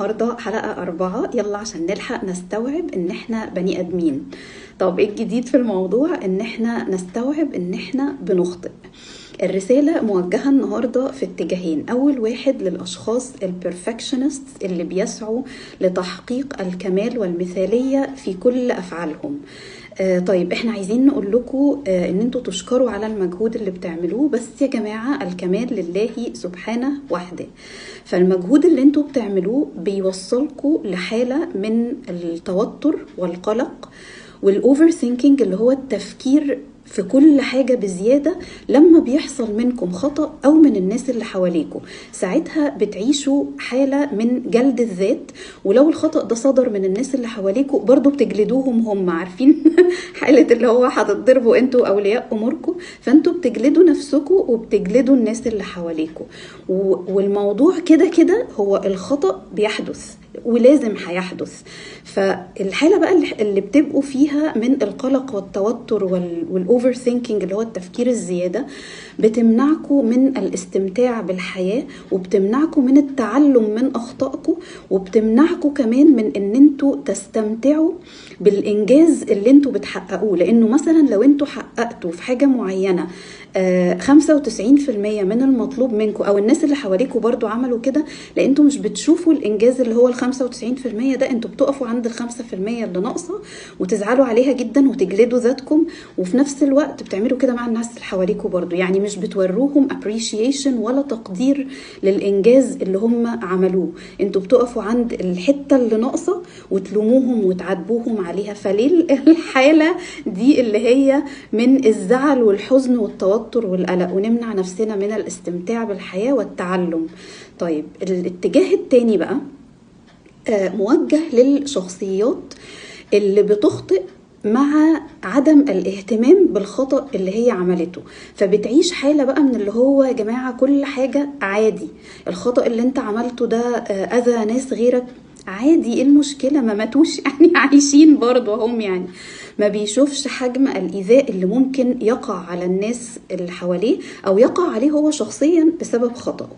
النهارده حلقة 4. يلا عشان نلحق نستوعب ان احنا بني ادمين. طب ايه الجديد في الموضوع؟ ان احنا نستوعب ان احنا بنخطئ. الرسالة موجهة النهاردة في اتجاهين. أول واحد للأشخاص البرفكشنست اللي بيسعوا لتحقيق الكمال والمثالية في كل أفعالهم. طيب احنا عايزين نقول لكم ان انتوا تشكروا على المجهود اللي بتعملوه، بس يا جماعة الكمال لله سبحانه وحده. فالمجهود اللي انتوا بتعملوه بيوصلكم لحالة من التوتر والقلق والاوفر ثينكينج، اللي هو التفكير في كل حاجة بزيادة. لما بيحصل منكم خطأ أو من الناس اللي حواليكم، ساعتها بتعيشوا حالة من جلد الذات. ولو الخطأ ده صدر من الناس اللي حواليكم برضو بتجلدوهم، هم عارفين حالة اللي هو هتضربوا انتوا أولياء أموركم، فانتوا بتجلدوا نفسكم وبتجلدوا الناس اللي حواليكم. والموضوع كده كده هو الخطأ بيحدث ولازم هيحدث. فالحالة بقى اللي بتبقوا فيها من القلق والتوتر والاوفر ثينكينج، اللي هو التفكير الزيادة، بتمنعكم من الاستمتاع بالحياة، وبتمنعكم من التعلم من أخطائكم، وبتمنعكم كمان من ان انتوا تستمتعوا بالإنجاز اللي انتوا بتحققوه. لأنه مثلا لو انتوا حققتوا في حاجة معينة 95% من المطلوب منكم، او الناس اللي حواليكم برضو عملوا كده، لان انتوا مش بتشوفوا الانجاز اللي هو ال 95% ده، انتوا بتقفوا عند ال 5% اللي ناقصه وتزعلوا عليها جدا وتجلدوا ذاتكم. وفي نفس الوقت بتعملوا كده مع الناس اللي حواليكم برضو، يعني مش بتوروهم appreciation ولا تقدير للانجاز اللي هم عملوه. انتوا بتقفوا عند الحته اللي ناقصه وتلوموهم وتعاتبوهم عليها. فليه الحاله دي اللي هي من الزعل والحزن والتوتر والقلق، ونمنع نفسنا من الاستمتاع بالحياة والتعلم؟ طيب الاتجاه التاني بقى موجه للشخصيات اللي بتخطئ مع عدم الاهتمام بالخطأ اللي هي عملته. فبتعيش حالة بقى من اللي هو يا جماعة كل حاجة عادي، الخطأ اللي انت عملته ده أذى ناس غيرك، عادي، ايه المشكلة؟ ما ماتوش يعني، عايشين برضو هم يعني. ما بيشوفش حجم الإيذاء اللي ممكن يقع على الناس اللي حواليه أو يقع عليه هو شخصيا بسبب خطأه.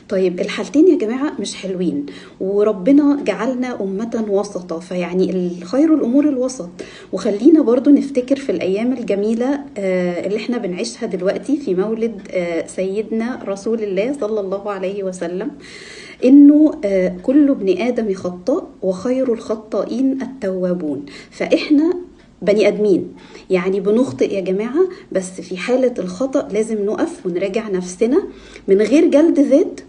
طيب الحالتين يا جماعة مش حلوين، وربنا جعلنا أمة وسطة، فيعني الخير الأمور الوسط. وخلينا برضو نفتكر في الأيام الجميلة اللي احنا بنعيشها دلوقتي في مولد سيدنا رسول الله صلى الله عليه وسلم، إنه كل ابن آدم خطاء وخير الخطائين التوابون. فإحنا بني ادمين، يعني بنخطئ يا جماعة، بس في حالة الخطأ لازم نقف ونراجع نفسنا من غير جلد ذات